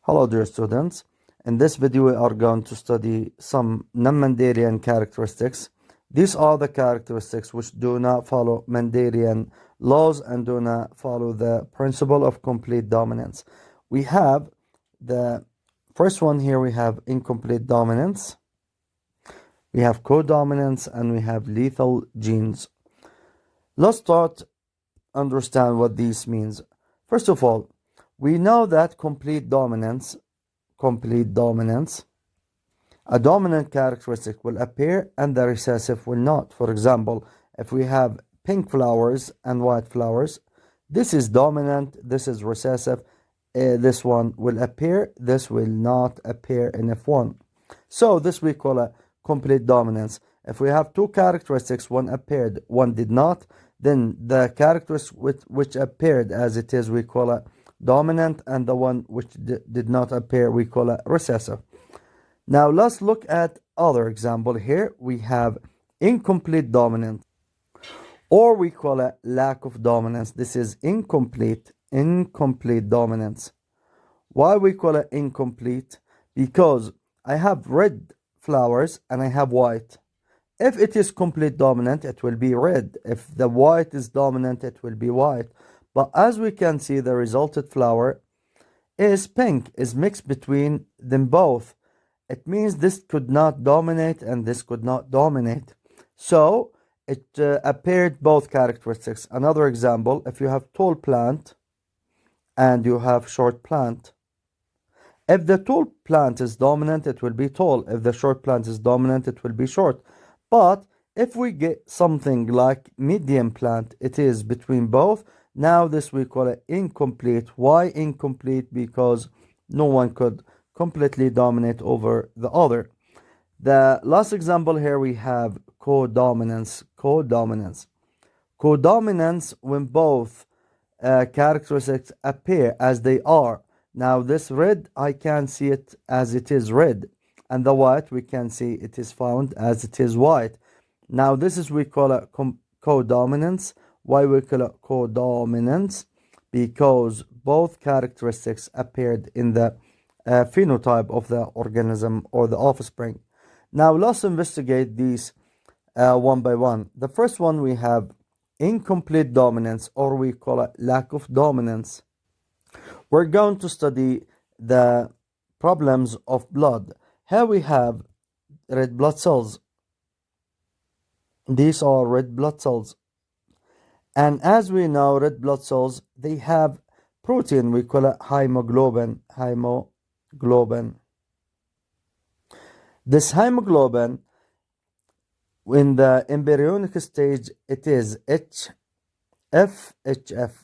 Hello dear students, in this video we are going to study some non-Mendelian characteristics. These are the characteristics which do not follow Mendelian laws and do not follow the principle of complete dominance. We have the first one here, we have incomplete dominance, we have codominance, and we have lethal genes. Let's start understand what this means. First of all, we know that complete dominance, a dominant characteristic will appear and the recessive will not. For example, if we have pink flowers and white flowers, this is dominant, this is recessive, this one will appear, this will not appear in F1. So this we call a complete dominance. If we have two characteristics, one appeared, one did not, then the characteristic which appeared as it is, we call it dominant, and the one which did not appear, we call it recessive. Now let's look at other example here. We have incomplete dominance, or we call it lack of dominance. This is incomplete dominance. Why we call it incomplete? Because I have red flowers and I have white. If it is complete dominant, it will be red. If the white is dominant, it will be white. But as we can see, the resulted flower is pink, is mixed between them both. It means this could not dominate and this could not dominate. So it appeared both characteristics. Another example, if you have tall plant and you have short plant. If the tall plant is dominant, it will be tall. If the short plant is dominant, it will be short. But if we get something like medium plant, it is between both. Now this we call it incomplete. Why incomplete? Because no one could completely dominate over the other. The last example here we have codominance. Codominance when both characteristics appear as they are. Now this red, I can see it as it is red, and the white we can see it is found as it is white. Now this is we call it codominance. Why we call it codominance? Because both characteristics appeared in the phenotype of the organism or the offspring. Now let's investigate these one by one. The first one we have incomplete dominance, or we call it lack of dominance. We're going to study the problems of blood. Here we have red blood cells. These are red blood cells. And as we know, red blood cells, they have protein, we call it hemoglobin. This hemoglobin, in the embryonic stage, it is HF.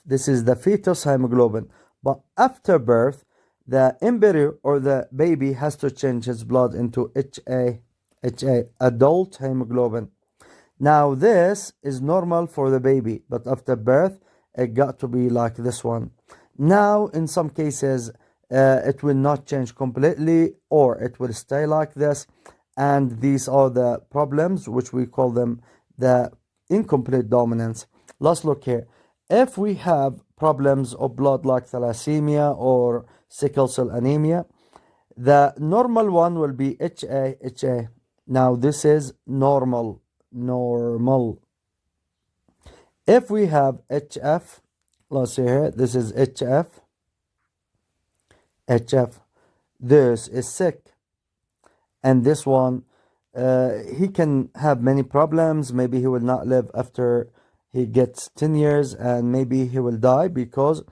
This is the fetus hemoglobin. But after birth, the embryo or the baby has to change his blood into HA, adult hemoglobin. Now this is normal for the baby, but after birth, it got to be like this one. Now, in some cases, it will not change completely, or it will stay like this. And these are the problems, which we call them the incomplete dominance. Let's look here. If we have problems of blood like thalassemia or sickle cell anemia, the normal one will be HA. Now this is normal. If we have HF, let's see here, this is HF. This is sick. And this one, he can have many problems. Maybe he will not live after he gets 10 years, and maybe he will die because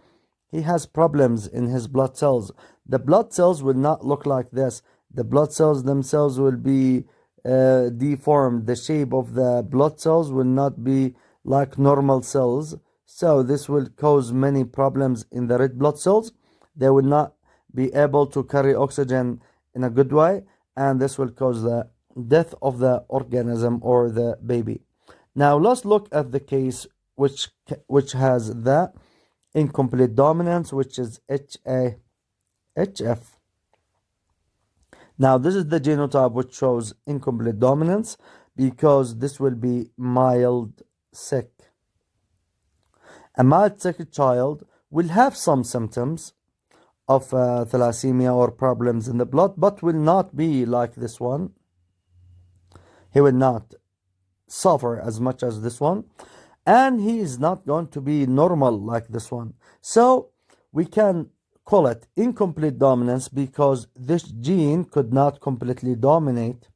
he has problems in his blood cells. The blood cells will not look like this. The blood cells themselves will be deformed. The shape of the blood cells will not be like normal cells. So this will cause many problems in the red blood cells. They will not be able to carry oxygen in a good way, and this will cause the death of the organism or the baby. Now let's look at the case which has the incomplete dominance, which is HF. Now this is the genotype which shows incomplete dominance, because this will be mild sick. A mild sick child will have some symptoms of thalassemia or problems in the blood, but will not be like this one. He will not suffer as much as this one, and he is not going to be normal like this one. So we can call it incomplete dominance because this gene could not completely dominate,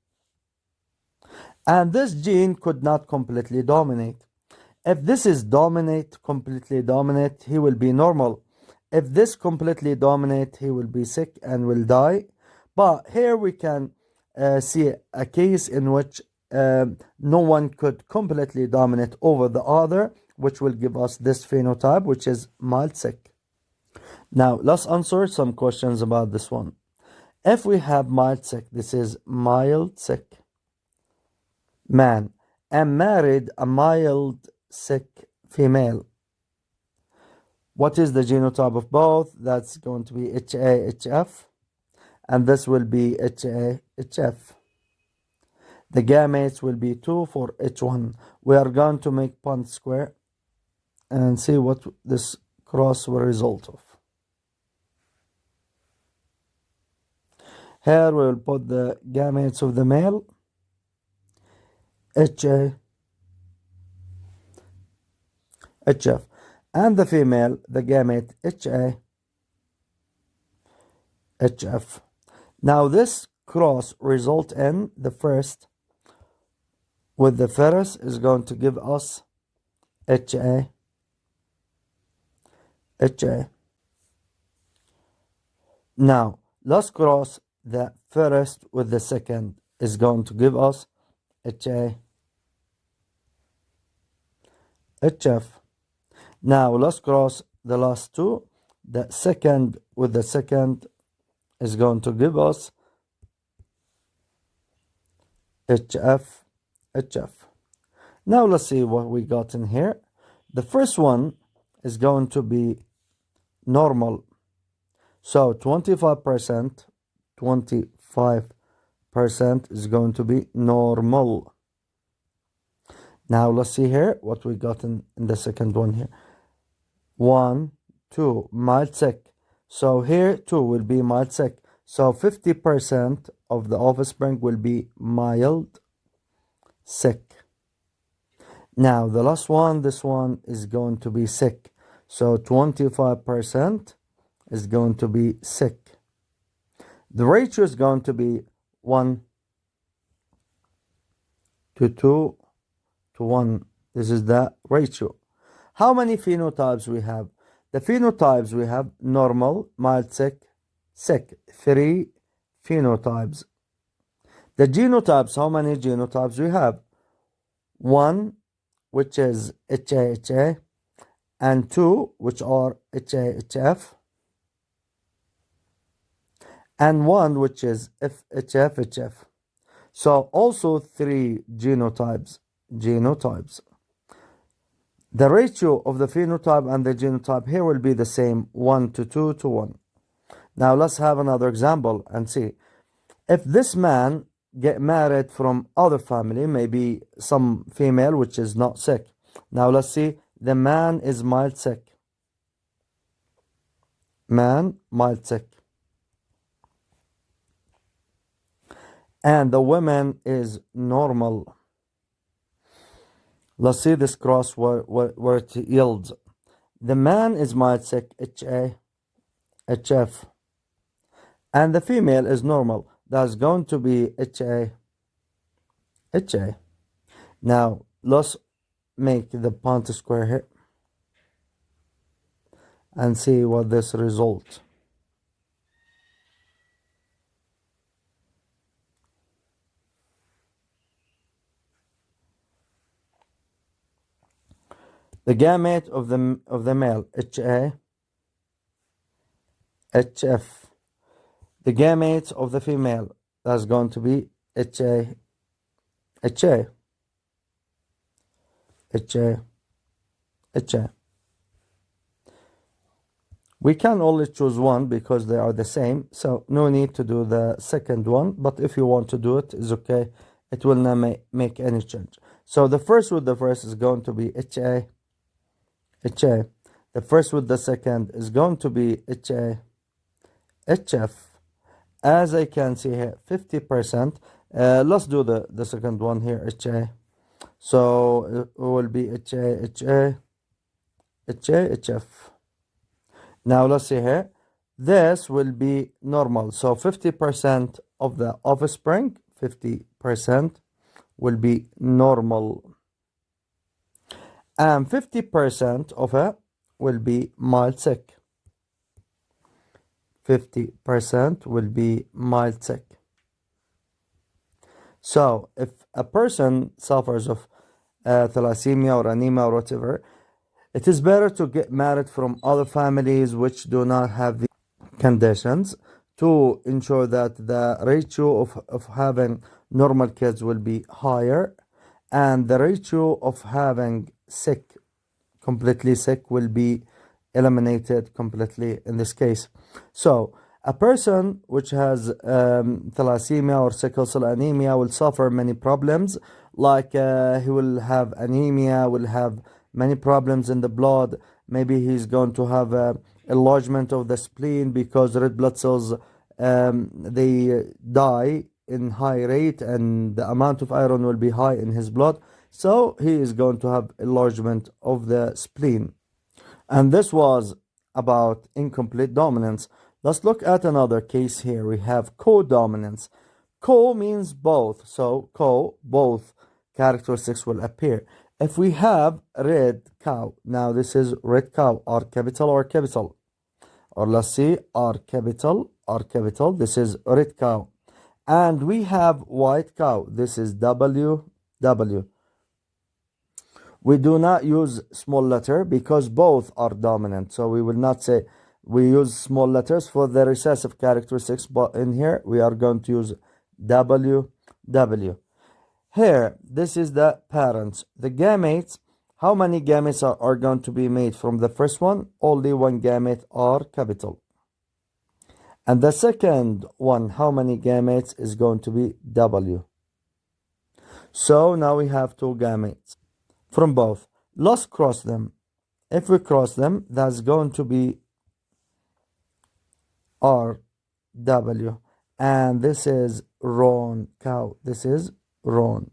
and this gene could not completely dominate. If this is completely dominate, he will be normal. If this completely dominate, he will be sick and will die. But here we can see a case in which no one could completely dominate over the other, which will give us this phenotype, which is mild sick. Now, let's answer some questions about this one. If we have mild sick, this is mild sick man, and married a mild sick female. What is the genotype of both? That's going to be HA-HF, and this will be HA-HF. The gametes will be 2 for H1. We are going to make Punnett square and see what this cross will result of. Here we will put the gametes of the male, HA, HF, and the female, the gamete HA, HF. Now this cross result in the first with the ferrous is going to give us HA, HA. Now let's cross the first with the second is going to give us HA, HF. Now let's cross the last two. The second with the second is going to give us HF, HF. Now let's see what we got in here. The first one is going to be normal. So 25%, 25% is going to be normal. Now let's see here what we got in the second one here. 1, 2, mild sick. So here 2 will be mild sick. So 50% of the offspring will be mild sick. Now the last one, this one is going to be sick. So 25% is going to be sick. The ratio is going to be 1 to 2 to 1. This is the ratio. How many phenotypes we have? The phenotypes we have normal, mild sick, sick. 3 phenotypes. The genotypes, how many genotypes we have? 1, which is HA-HA, and 2, which are HA-HF, and 1, which is HF-HF. So also 3 genotypes. The ratio of the phenotype and the genotype here will be the same, 1 to 2 to 1. Now let's have another example and see. If this man get married from other family, maybe some female which is not sick. Now let's see, the man is mild sick. Man, mild sick. And the woman is normal. Let's see this cross where it yields. The man is mild sick, HA, HF. And the female is normal. That's going to be HA, HA. Now, let's make the Punnett square here and see what this results. The gamete of the male, HA, HF. The gametes of the female, that's going to be HA, HA, HA, HA. We can only choose one because they are the same, so no need to do the second one, but if you want to do it, it's okay. It will not make any change. So the first with the first is going to be HA, HA. The first with the second is going to be HA, HF. As I can see here, 50%. Let's do the second one here, HA. So it will be HA, HA, HA, HF. Now let's see here. This will be normal. So 50% of the offspring, 50% will be normal. And 50% of it will be mild sick. 50% will be mild sick. So if a person suffers of thalassemia or anemia or whatever, it is better to get married from other families which do not have the conditions to ensure that the ratio of having normal kids will be higher, and the ratio of having sick, completely sick, will be eliminated completely in this case. So a person which has thalassemia or sickle cell anemia will suffer many problems, like he will have anemia, will have many problems in the blood. Maybe he's going to have enlargement of the spleen because red blood cells they die in high rate, and the amount of iron will be high in his blood. So he is going to have enlargement of the spleen. And this was about incomplete dominance. Let's look at another case here. We have codominance. Co means both. So both characteristics will appear. If we have red cow, now this is red cow, R capital or capital. Or let's see, R capital, this is red cow. And we have white cow, this is W. We do not use small letter because both are dominant. So we will not say we use small letters for the recessive characteristics, but in here we are going to use W. Here, this is the parents. The gametes, how many gametes are going to be made from the first one? Only one gamete, R capital. And the second one, how many gametes is going to be W? So now we have two gametes from both. Let's cross them. If we cross them, that's going to be RW. And this is roan cow. This is roan.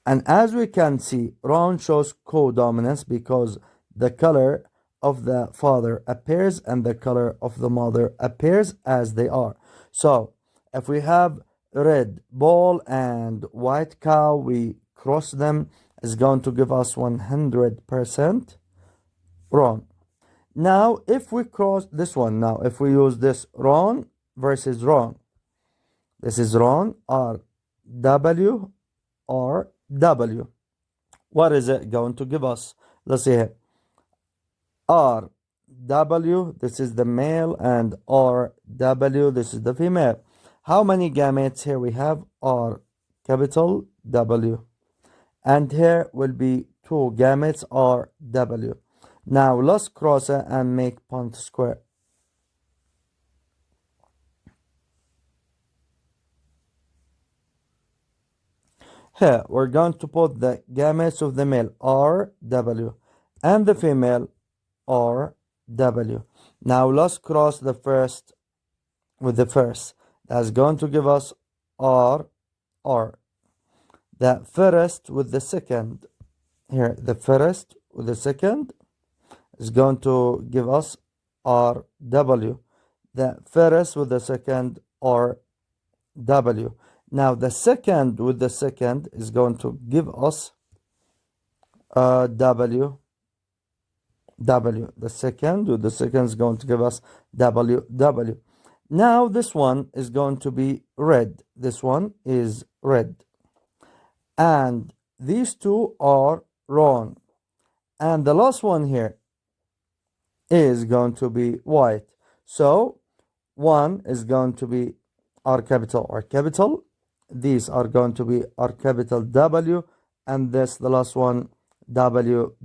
And as we can see, roan shows codominance because the color of the father appears and the color of the mother appears as they are. So if we have red bull and white cow, we cross them, is going to give us 100% roan. Now if we cross this one, now if we use this roan versus roan, this is roan, RW, RW. What is it going to give us? Let's see here. RW, this is the male, and RW, this is the female. How many gametes here we have? R capital W. And here will be two gametes, RW. Now let's cross it and make Punnett square. Here we're going to put the gametes of the male, RW, and the female, RW. Now let's cross the first with the first. That's going to give us R. The first with the second. Here, the first with the second is going to give us RW. The first with the second, RW. Now the second with the second is going to give us W. The second with the second is going to give us W. Now this one is going to be red. This one is red. And these two are wrong. And the last one here is going to be white. So one is going to be R capital. These are going to be R capital W. And this, the last one, W.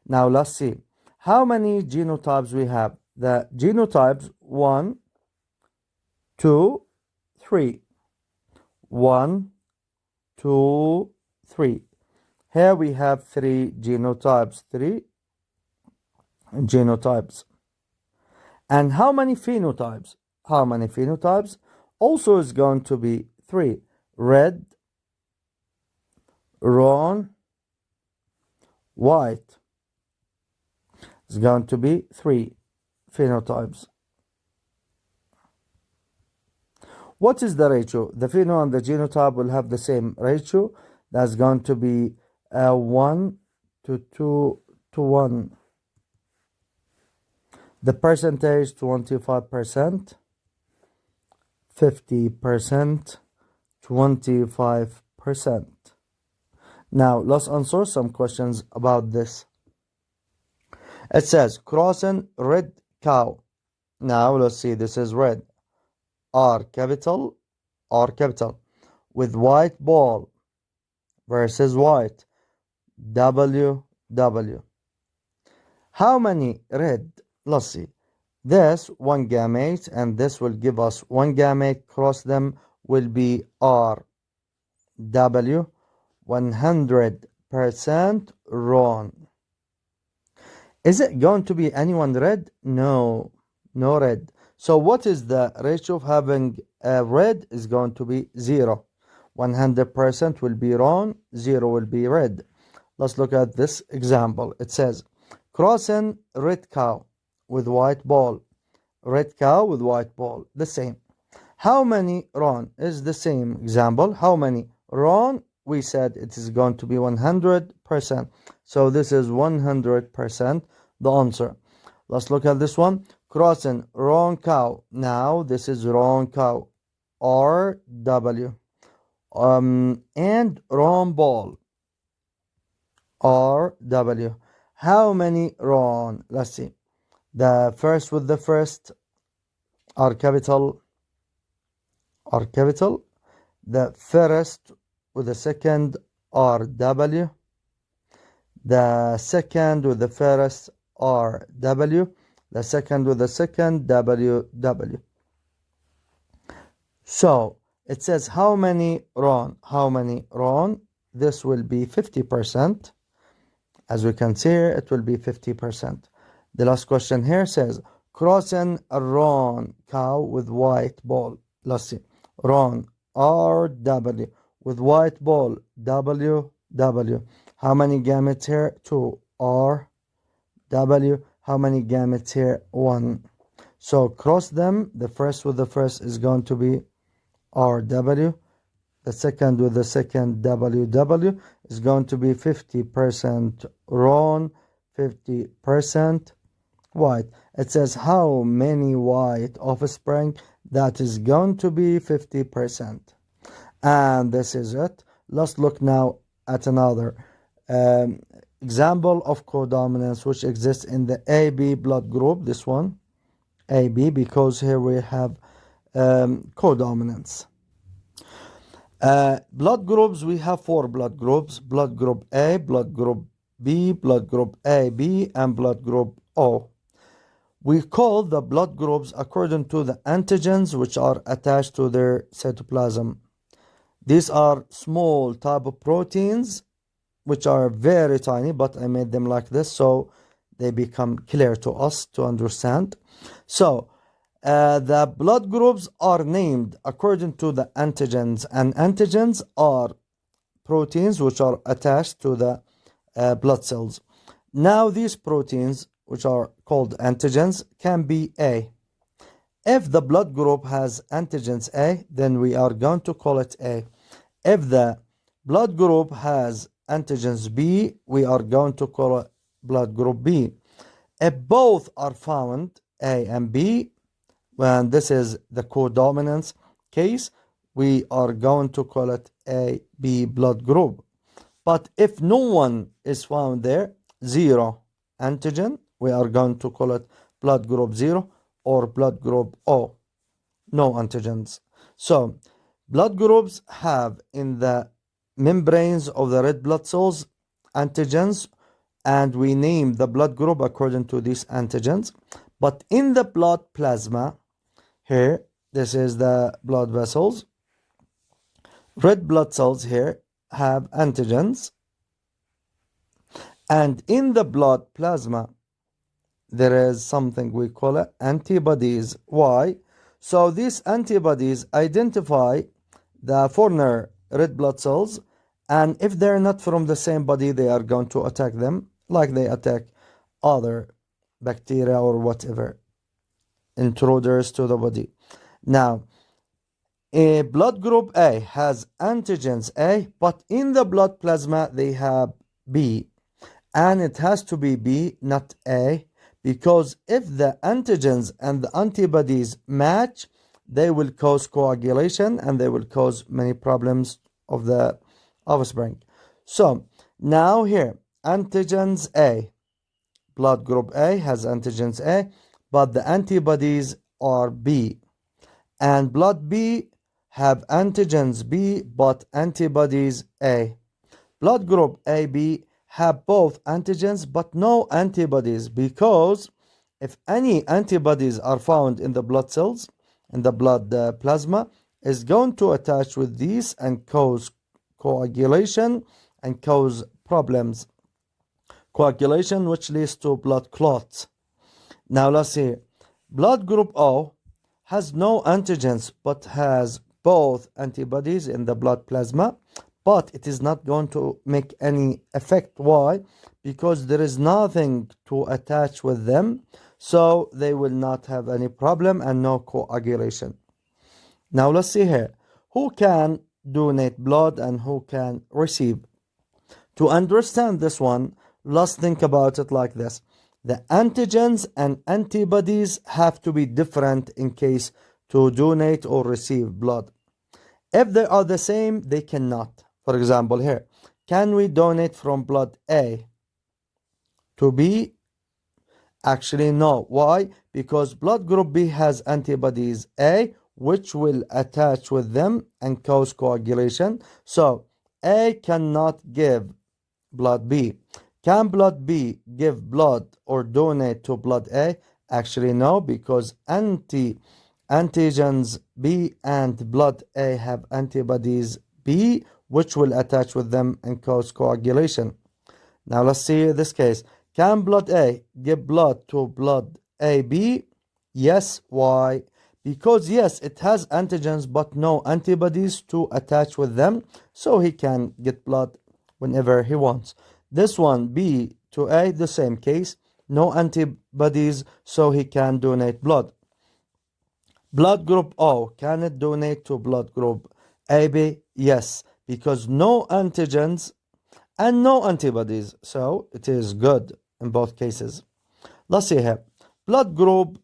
Now let's see. How many genotypes we have? The genotypes 1, 2, 3. 1, 2, 3. Here we have 3 genotypes. 3 genotypes. And how many phenotypes? How many phenotypes? Also is going to be 3. Red, roan, white. It's going to be 3 phenotypes. What is the ratio? The pheno and the genotype will have the same ratio. That's going to be 1 to 2 to 1. The percentage 25%, 50%, 25%. Now let's answer some questions about this. It says crossing red cow. Now let's see, this is red. R capital, with white ball versus white. W, W. How many red? Let's see. This one gamete and this will give us one gamete. Cross them will be R, W, 100% wrong. Is it going to be anyone red? No, no red. So what is the ratio of having a red? Is going to be 0. 100% will be wrong, 0 will be red. Let's look at this example. It says, crossing red cow with white ball. Red cow with white ball, the same. How many wrong is the same example? How many wrong? We said it is going to be 100%. So this is 100% the answer. Let's look at this one. Crossing wrong cow. Now this is wrong cow. RW. And wrong ball. RW. How many wrong? Let's see. The first with the first R capital. R capital. The first with the second RW. The second with the first RW. The second with the second WW. So it says how many wrong? How many wrong? This will be 50%. As we can see here, it will be 50%. The last question here says crossing a wrong cow with white ball. Let's see. Wrong RW with white ball WW. How many gametes here? 2 RW. How many gametes here? 1. So cross them. The first with the first is going to be RW. The second with the second WW is going to be 50% wrong, 50% white. It says how many white offspring? That is going to be 50%. And this is it. Let's look now at another example of codominance which exists in the AB blood group. This one, AB, because here we have codominance. Blood groups, we have 4 blood groups. Blood group A, blood group B, blood group AB, and blood group O. We call the blood groups according to the antigens which are attached to their cytoplasm. These are small type of proteins which are very tiny, but I made them like this so they become clear to us to understand. So the blood groups are named according to the antigens, and antigens are proteins which are attached to the blood cells. Now these proteins, which are called antigens, can be A. If the blood group has antigens A, then we are going to call it A. If the blood group has antigens B, we are going to call it blood group B. If both are found, A and B, when this is the codominance case, we are going to call it AB blood group. But if no one is found there, 0 antigen, we are going to call it blood group 0 or blood group O, no antigens. So blood groups have in the membranes of the red blood cells antigens, and we name the blood group according to these antigens. But in the blood plasma, here, this is the blood vessels. Red blood cells here have antigens. And in the blood plasma, there is something we call it antibodies. Why? So these antibodies identify the foreigner red blood cells, and if they're not from the same body, they are going to attack them like they attack other bacteria or whatever intruders to the body. Now, a blood group A has antigens A, but in the blood plasma they have B. And it has to be B, not A, because if the antigens and the antibodies match, they will cause coagulation and they will cause many problems of the offspring. So now here, antigens A, blood group A has antigens A, but the antibodies are B. And blood B have antigens B, but antibodies A. Blood group AB have both antigens but no antibodies, because if any antibodies are found in the blood cells, in the blood plasma, is going to attach with these and cause coagulation and cause problems. Coagulation, which leads to blood clots. Now let's see. Blood group O has no antigens but has both antibodies in the blood plasma, but it is not going to make any effect. Why? Because there is nothing to attach with them, so they will not have any problem and no coagulation. Now let's see here. Who can donate blood and who can receive? To understand this one, let's think about it like this. The antigens and antibodies have to be different in case to donate or receive blood. If they are the same, they cannot. For example, here, can we donate from blood A to B? Actually, no. Why? Because blood group B has antibodies A, which will attach with them and cause coagulation. So, A cannot give blood B. Can blood B give blood or donate to blood A? Actually, no, because antigens B and blood A have antibodies B, which will attach with them and cause coagulation. Now let's see this case. Can blood A give blood to blood AB? Yes. Why? Because yes, it has antigens but no antibodies to attach with them, so he can get blood whenever he wants. This one, B to A, the same case, no antibodies, so he can donate blood. Blood group O, can it donate to blood group AB? Yes, because no antigens and no antibodies, so it is good in both cases. Let's see here. Blood group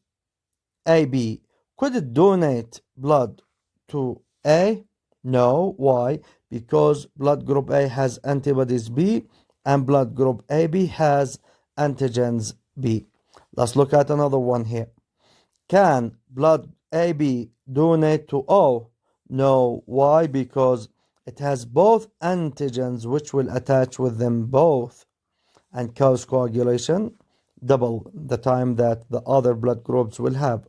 AB, could it donate blood to A? No. Why? Because blood group A has antibodies B and blood group AB has antigens B. Let's look at another one here. Can blood AB donate to O? No. Why? Because it has both antigens which will attach with them both and cause coagulation, double the time that the other blood groups will have.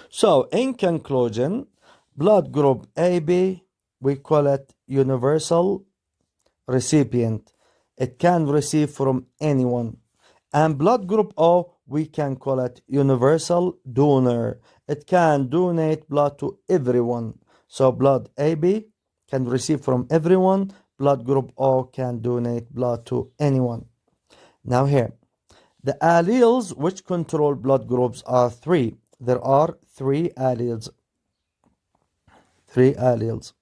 So, in conclusion, blood group AB, we call it universal recipient. It can receive from anyone. And blood group O, we can call it universal donor. It can donate blood to everyone. So blood AB can receive from everyone. Blood group O can donate blood to anyone. Now here, the alleles which control blood groups are three. There are three alleles. Three alleles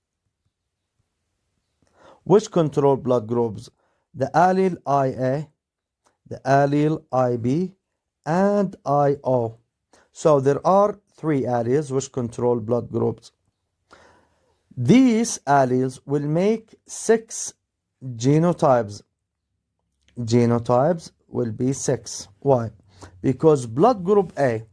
which control blood groups. The allele IA, the allele IB, and IO. So there are three alleles which control blood groups. These alleles will make 6 genotypes. Genotypes will be 6. Why? Because blood group A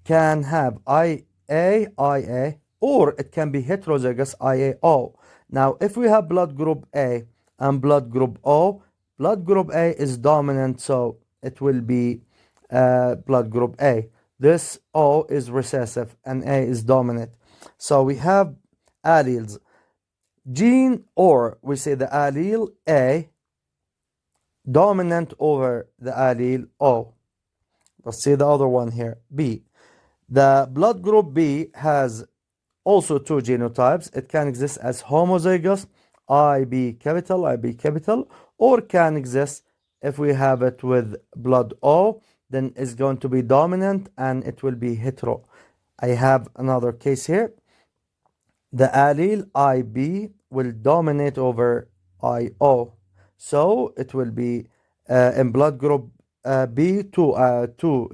can have IA, or it can be heterozygous IAO. Now, if we have blood group A and blood group O, blood group A is dominant, so it will be blood group A. This O is recessive and A is dominant. So we have alleles. Gene, or we say the allele A, dominant over the allele O. Let's see the other one here, B. The blood group B has also two genotypes. It can exist as homozygous, IB capital, or can exist if we have it with blood O, then it's going to be dominant and it will be hetero. I have another case here. The allele IB will dominate over IO. So it will be in blood group B, two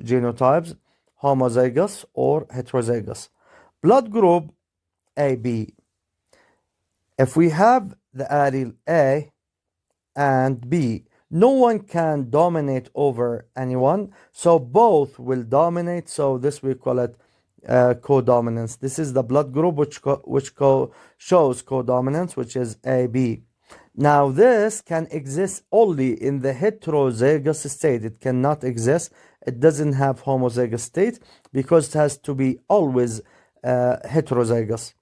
genotypes, homozygous or heterozygous. Blood group AB. If we have the allele A and B, no one can dominate over anyone, so both will dominate. So this we call it codominance. This is the blood group which shows codominance, which is AB. Now this can exist only in the heterozygous state. It cannot exist. It doesn't have homozygous state because it has to be always heterozygous.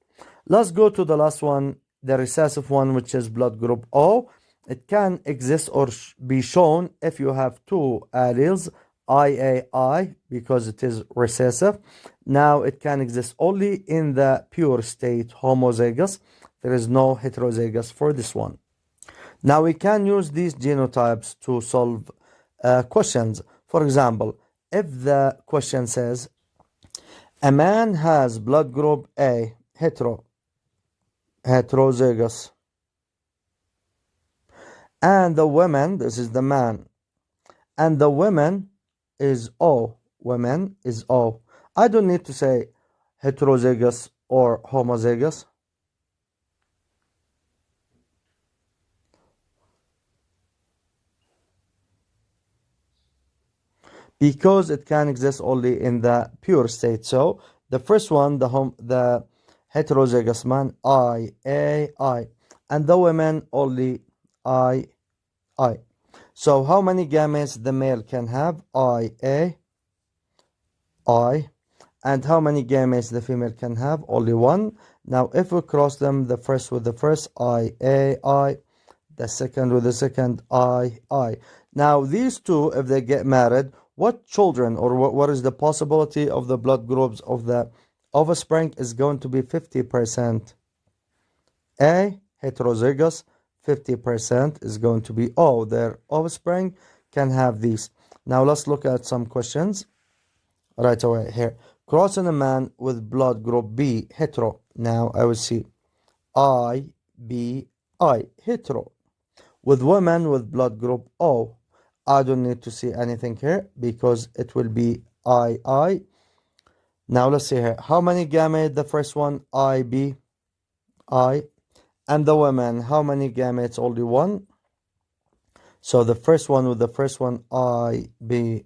Let's go to the last one, the recessive one, which is blood group O. It can exist or be shown if you have two alleles, IAI, because it is recessive. Now it can exist only in the pure state, homozygous. There is no heterozygous for this one. Now we can use these genotypes to solve questions. For example, if the question says, a man has blood group A, heterozygous, and the woman, this is the man, and the woman is O. Women is O. I don't need to say heterozygous or homozygous. Because it can exist only in the pure state. So the first one, the heterozygous man, I, and the women only I. So how many gametes the male can have? I. And how many gametes the female can have? Only one. Now if we cross them, the first with the first, I, the second with the second, I. Now these two, if they get married, what children or what is the possibility of the blood groups of the offspring is going to be 50%. A, heterozygous, 50% is going to be O. Their offspring can have these. Now let's look at some questions right away here. Crossing a man with blood group B, hetero. Now I will see I, hetero. With women with blood group O, I don't need to see anything here because it will be I. Now let's see here. How many gametes? The first one, I. And the women, how many gametes? Only one. So the first one with the first one, I. The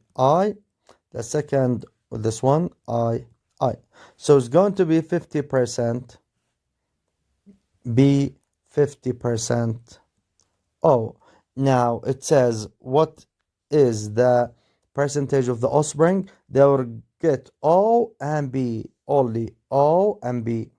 second with this one, I. So it's going to be 50% B, 50% O. Now it says, what is the percentage of the offspring? They will get O and B, only O and B.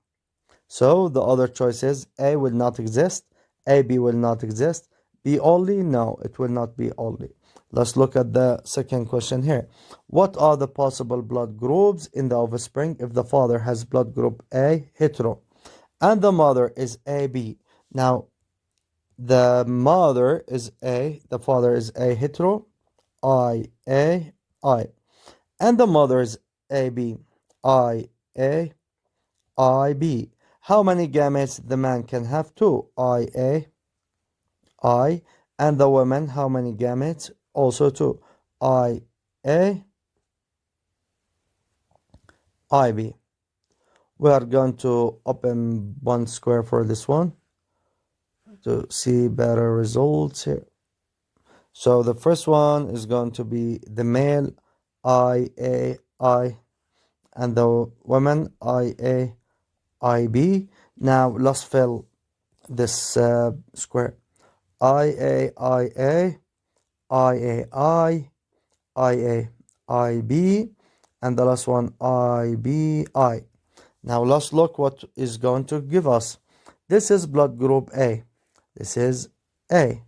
So the other choices, A will not exist, AB will not exist, B only, no, it will not be only. Let's look at the second question here. What are the possible blood groups in the offspring if the father has blood group A, hetero, and the mother is AB? Now, the mother is A, the father is A, hetero, I. And the mother is AB, I. How many gametes the man can have? Two, I. And the woman, how many gametes? Also two, I. We are going to open one square for this one to see better results here. So the first one is going to be the male, I, and the woman, IB. Now let's fill this square. IB, and the last one, IBI. Now let's look what is going to give us. This is blood group A. This is A.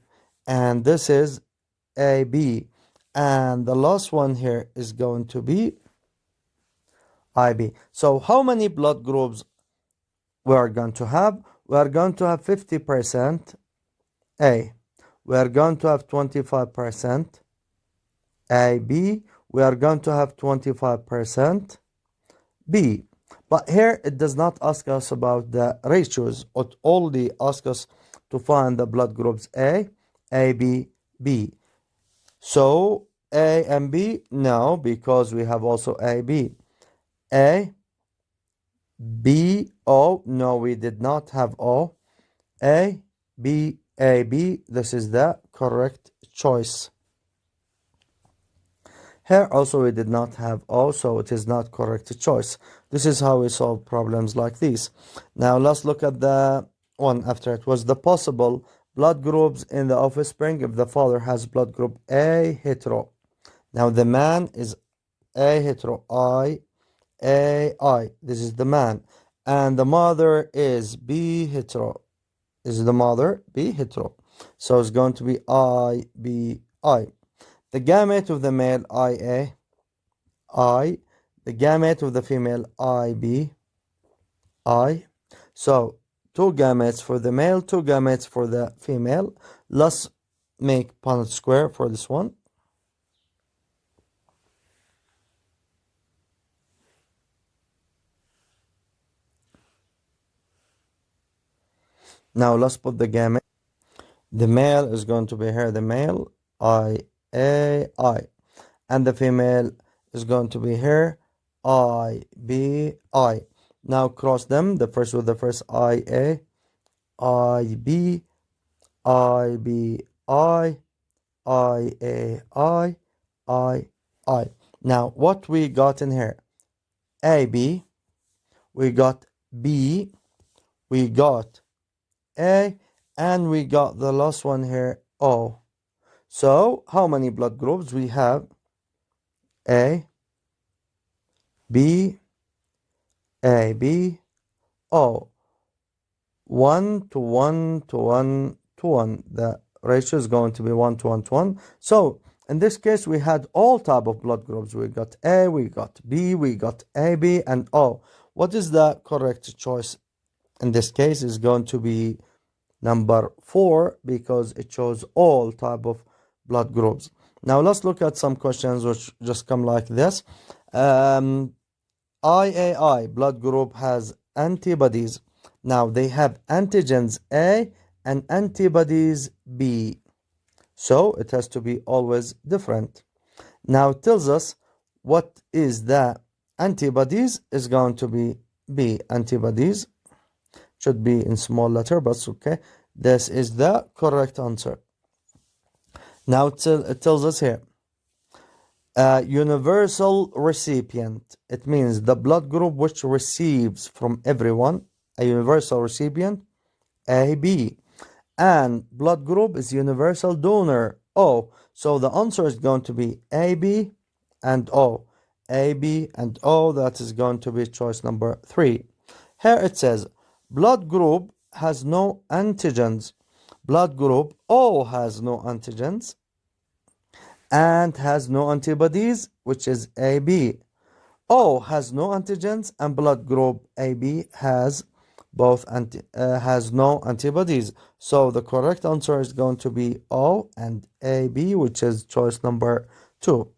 And this is AB. And the last one here is going to be IB. So how many blood groups we are going to have? We are going to have 50% A. We are going to have 25% AB. We are going to have 25% B. But here it does not ask us about the ratios. It only asks us to find the blood groups A, AB, B. So A and B, no, because we have also AB. A, B, O, no, we did not have O. A, B, A, B, this is the correct choice. Here also we did not have O, so it is not correct choice. This is how we solve problems like this. Now let's look at the one after it. Was the possible blood groups in the offspring if the father has blood group A hetero. Now the man is A hetero, I, A, I. This is the man. And the mother is B hetero. This is the mother, B hetero. So it's going to be I, B, I. The gamete of the male, IA, I. The gamete of the female, IB, I. So, two gametes for the male, two gametes for the female. Let's make Punnett square for this one. Now let's put the gamete. The male is going to be here, the male, I, A, I. And the female is going to be here, I, B, I. Now cross them, the first with the first, I, A, I, B, I, B, I, A, I. Now what we got in here? A, B, we got B, we got A, and we got the last one here, O. So how many blood groups we have? A, B, A, B, O. 1 to 1 to 1 to 1. The ratio is going to be 1 to 1 to 1. So in this case, we had all type of blood groups. We got A, we got B, we got AB, and O. What is the correct choice? In this case, is going to be number 4 because it shows all type of blood groups. Now let's look at some questions which just come like this. IAI blood group has antibodies. Now they have antigens A and antibodies B. So it has to be always different. Now it tells us what is the antibodies is going to be B. Antibodies should be in small letter, but it's okay. This is the correct answer. Now it tells us here. Universal recipient. It means the blood group which receives from everyone. A universal recipient, AB. And blood group is universal donor, O. So the answer is going to be AB and O. AB and O, that is going to be choice number 3. Here it says, blood group has no antigens. Blood group O has no antigens and has no antibodies, which is AB. O has no antigens and blood group AB has has no antibodies. So the correct answer is going to be O and AB, which is choice number 2.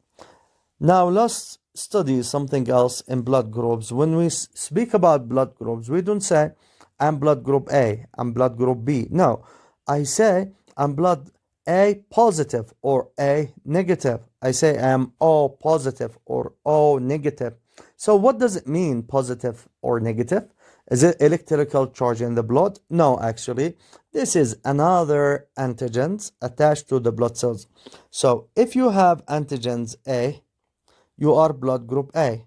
Now let's study something else in blood groups. When we speak about blood groups, we don't say I'm blood group A, I'm blood group B. No, I say I'm blood A positive or A negative. I say I'm O positive or O negative. So what does it mean, positive or negative? Is it electrical charge in the blood? No, actually. This is another antigens attached to the blood cells. So if you have antigens A, you are blood group A.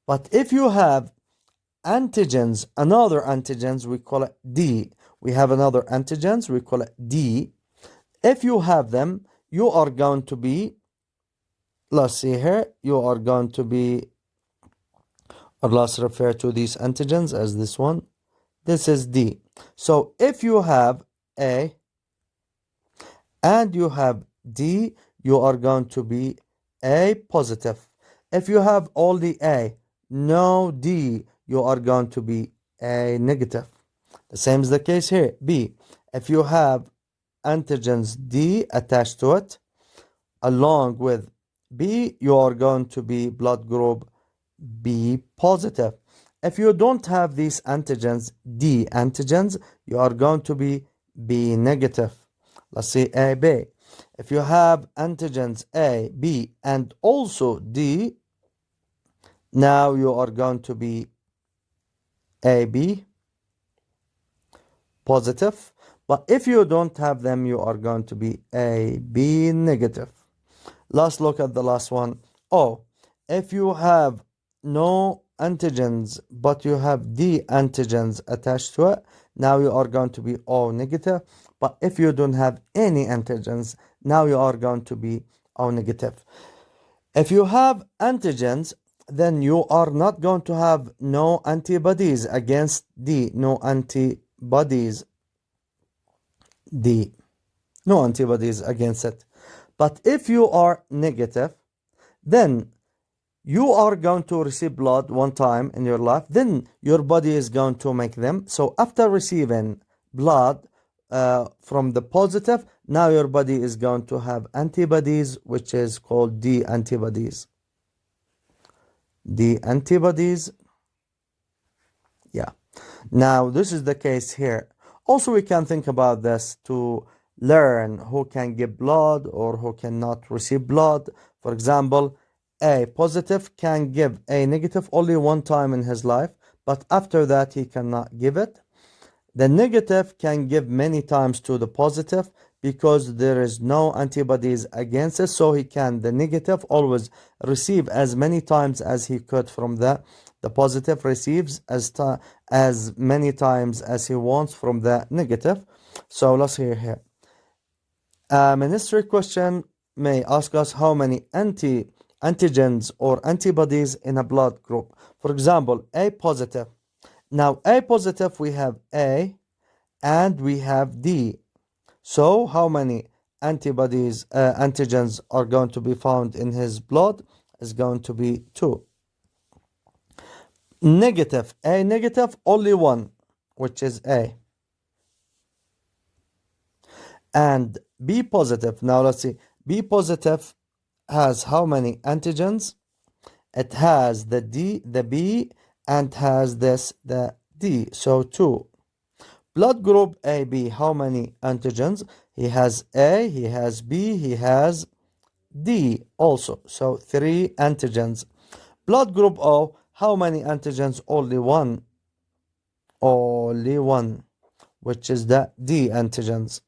But if you have antigens, another antigens, we call it D. We have another antigens, we call it D. If you have them, you are going to be, let's see here, you are going to be, or let's refer to these antigens as this one. This is D. So if you have A and you have D, you are going to be A positive. If you have only A, no D, you are going to be A negative. The same is the case here. B, if you have antigens D attached to it, along with B, you are going to be blood group B positive. If you don't have these antigens, D antigens, you are going to be B negative. Let's see A, B. If you have antigens A, B, and also D, now you are going to be AB positive. But if you don't have them, you are going to be AB negative. Let's look at the last one. Oh, if you have no antigens, but you have D antigens attached to it, now you are going to be O negative. But if you don't have any antigens, now you are going to be O negative. If you have antigens, then you are not going to have no antibodies against D, no antibodies D, no antibodies against it. But if you are negative, then you are going to receive blood one time in your life, then your body is going to make them. So after receiving blood from the positive, now your body is going to have antibodies, which is called D antibodies. D antibodies. Yeah. Now this is the case here. Also, we can think about this to learn who can give blood or who cannot receive blood. For example, A positive can give A negative only one time in his life, but after that he cannot give it. The negative can give many times to the positive because there is no antibodies against it, so he can, the negative, always receive as many times as he could from the positive receives as many times as he wants from the negative. So let's hear here. A ministry question may ask us how many antigens or antibodies in a blood group. For example, A positive. Now, A positive, we have A and we have D. So, how many antigens are going to be found in his blood? Is going to be 2. Negative, A negative, only 1, which is A. And B positive, now let's see, B positive has how many antigens? It has the D, the B, and has the D, so 2. Blood group AB, how many antigens? He has A, he has B, he has D also, so 3 antigens. Blood group O, how many antigens? Only 1. Only 1, which is the D antigens.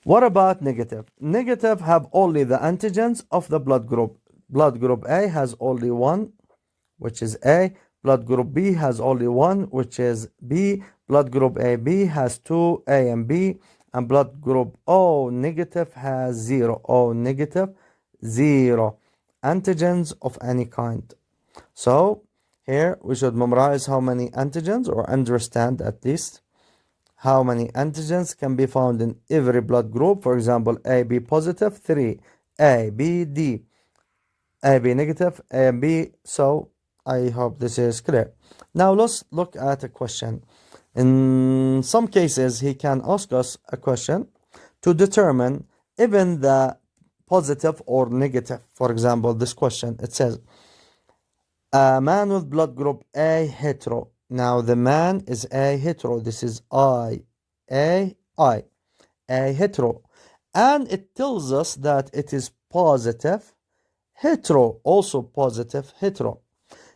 What about negative? Negative have only the antigens of the blood group. Blood group A has only 1, which is A. Blood group B has only 1, which is B. Blood group AB has 2, A and B. And blood group O negative has 0. O negative, 0 antigens of any kind. So here we should memorize how many antigens, or understand at least how many antigens can be found in every blood group. For example, AB positive, 3, A, B, D, AB negative, A and B. So I hope this is clear. Now let's look at a question. In some cases, he can ask us a question to determine even the positive or negative. For example, this question, it says, a man with blood group A hetero. Now the man is A hetero. This is A hetero. And it tells us that it is positive hetero, also positive hetero.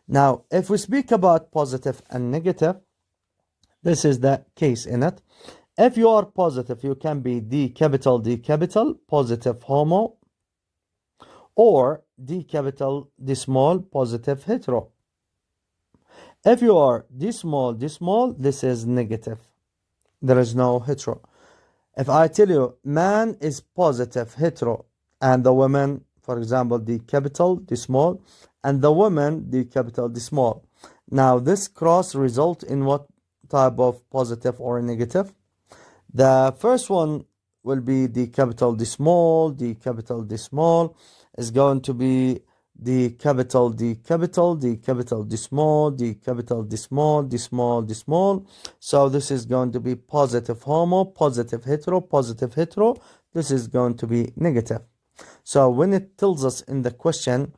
Now, if we speak about positive and negative, this is the case in it. If you are positive, you can be D capital, positive homo, or D capital, D small, positive hetero. If you are D small, this is negative. There is no hetero. If I tell you man is positive hetero, and the woman, for example, D capital, D small, and the woman, D capital, D small. Now this cross result in what type of positive or negative? The first one will be D capital D small, D capital D small, is going to be D capital D capital, D capital D small, D capital D small, D small, D small. So this is going to be positive homo, positive hetero, positive hetero. This is going to be negative. So when it tells us in the question,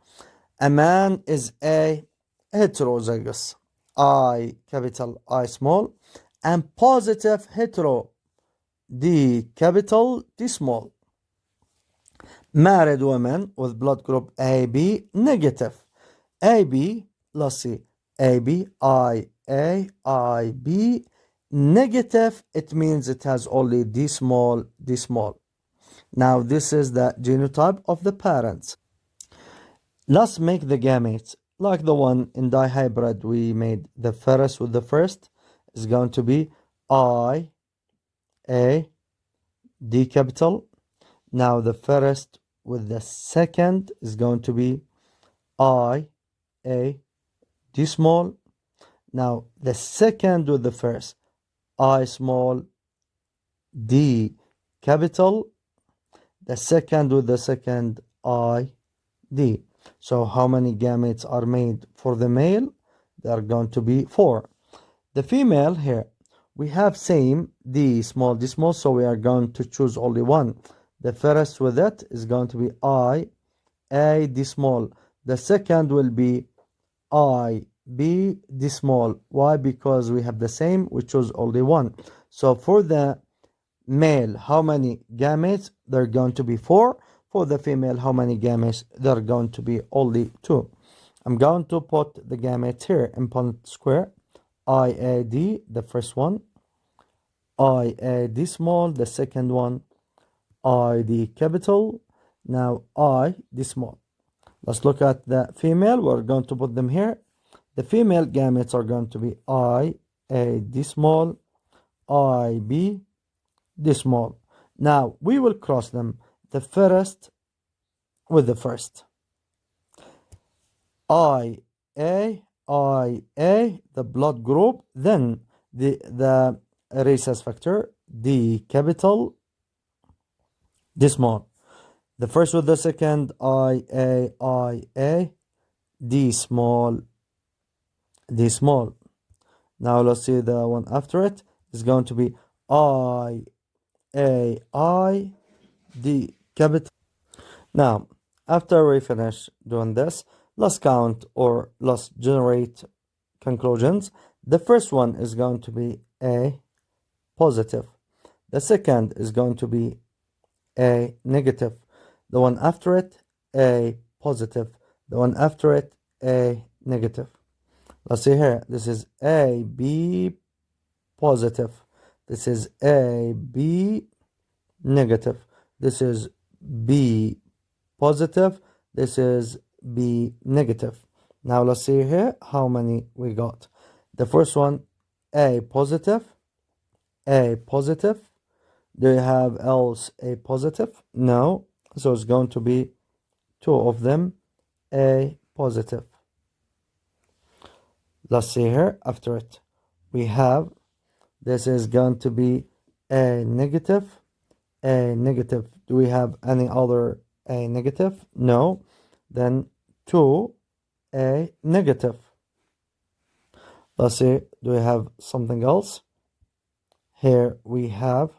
a man is a heterozygous, I capital I small, and positive hetero, D capital D small. Married woman with blood group AB negative. AB, let's see, AB, I, B, negative, it means it has only D small, D small. Now this is the genotype of the parents. Let's make the gametes like the one in dihybrid we made. The first with the first is going to be I, A, D capital. Now the first with the second is going to be I, A, D small. Now the second with the first, I small, D capital. The second with the second, I, D. So how many gametes are made for the male? They are going to be 4. The female here, we have same D small, D small, so we are going to choose only one. The first with it is going to be I, A, D small. The second will be I, B, D small. Why? Because we have the same, we choose only one. So for the male, how many gametes? They're going to be 4. For the female, how many gametes? They're going to be only 2. I'm going to put the gametes here in Punnett square. IAD, the first one. IAD small, the second one. ID capital. Now ID small. Let's look at the female. We're going to put them here. The female gametes are going to be IAD small, IB, D small. Now we will cross them. The first with the first. I A, the blood group, then the rhesus factor, D capital, D small. The first with the second, I A, D small, D small. Now let's see the one after it is going to be I A, D capital. Now, after we finish doing this, let's count or let's generate conclusions. The first one is going to be A positive. The second is going to be A negative. The one after it, A positive. The one after it, A negative. Let's see here. This is A, B positive. This is A, B negative. This is B positive. This is B negative. Now let's see here how many we got. The first one, A positive. A positive. Do you have else A positive? No. So it's going to be 2 of them, A positive. Let's see here after it. We have, this is going to be A negative. A negative. Do we have any other A negative? No. Then 2 A negative. Let's see. Do we have something else? Here we have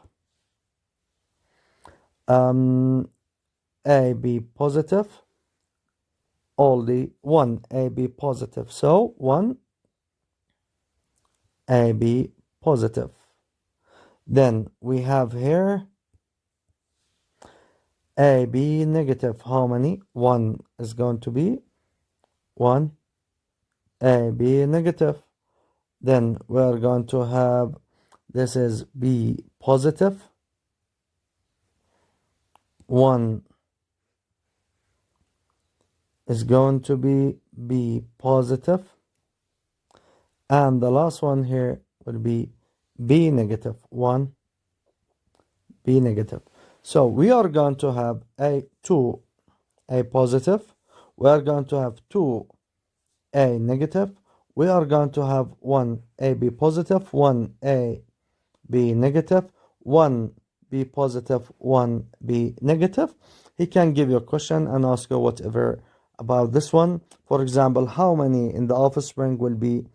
AB positive. Only 1 AB positive. So 1 AB positive. Then we have here AB negative. How many? 1 is going to be 1 AB negative. Then we're going to have, this is B positive. 1 is going to be B positive. And the last one here will be B negative. 1 B negative. So we are going to have two A positive. We are going to have 2 A negative. We are going to have 1 AB positive, 1 AB negative, 1 be positive, one be negative. He can give you a question and ask you whatever about this one. For example, how many in the offspring will be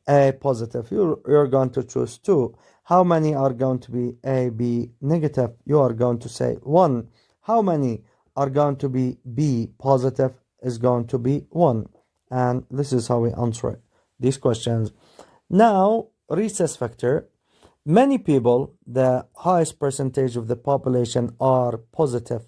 A positive? You're going to choose 2. How many are going to be A, B negative? You are going to say 1. How many are going to be B positive? Is going to be 1. And this is how we answer these questions. Now, rhesus factor. Many people, the highest percentage of the population are positive,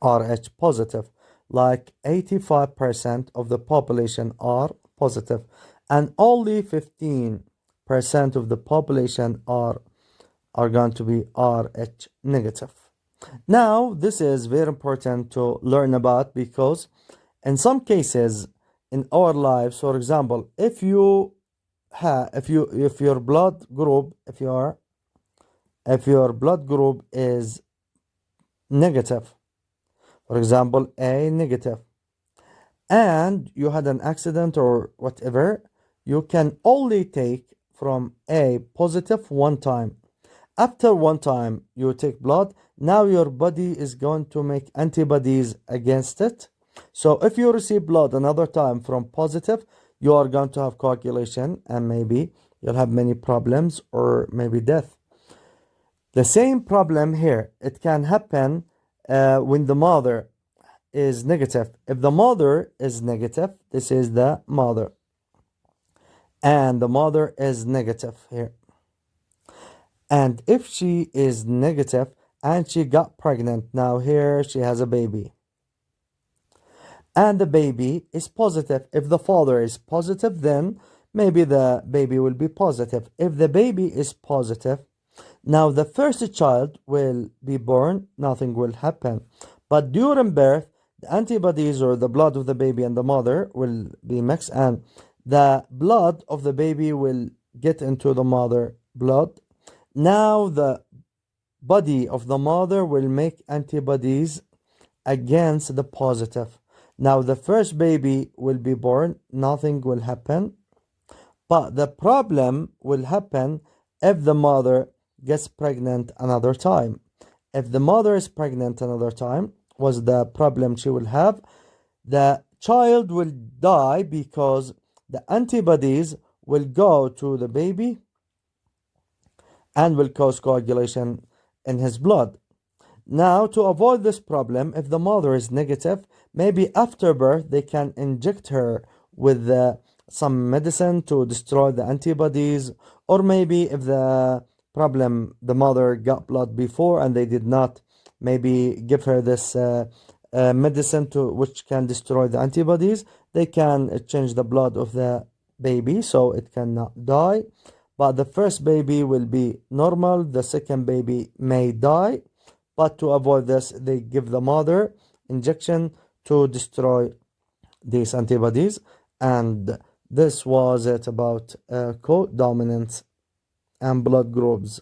Rh positive, like 85% of the population are positive, and only 15% of the population are going to be Rh negative. Now, this is very important to learn about because in some cases in our lives, for example, if your blood group, if your blood group is negative, for example, A negative, and you had an accident or whatever, you can only take from A positive one time. After one time you take blood, now your body is going to make antibodies against it. So if you receive blood another time from positive, you are going to have coagulation and maybe you'll have many problems or maybe death. The same problem here, it can happen when the mother is negative. If the mother is negative, this is the mother, and the mother is negative here. And if she is negative and she got pregnant, now here she has a baby. And the baby is positive. If the father is positive, then maybe the baby will be positive. If the baby is positive, now the first child will be born, nothing will happen. But during birth, the antibodies or the blood of the baby and the mother will be mixed, and the blood of the baby will get into the mother blood. Now the body of the mother will make antibodies against the positive. Now the first baby will be born, nothing will happen. But the problem will happen if the mother gets pregnant another time. If the mother is pregnant another time, was the problem she will have? The child will die because the antibodies will go to the baby and will cause coagulation in his blood. Now, to avoid this problem, if the mother is negative, maybe after birth they can inject her with some medicine to destroy the antibodies, or maybe if the mother got blood before and they did not maybe give her this medicine which can destroy the antibodies, they can change the blood of the baby so it cannot die. But the first baby will be normal, the second baby may die. But to avoid this, they give the mother injection to destroy these antibodies. And this was it about codominance and blood groups.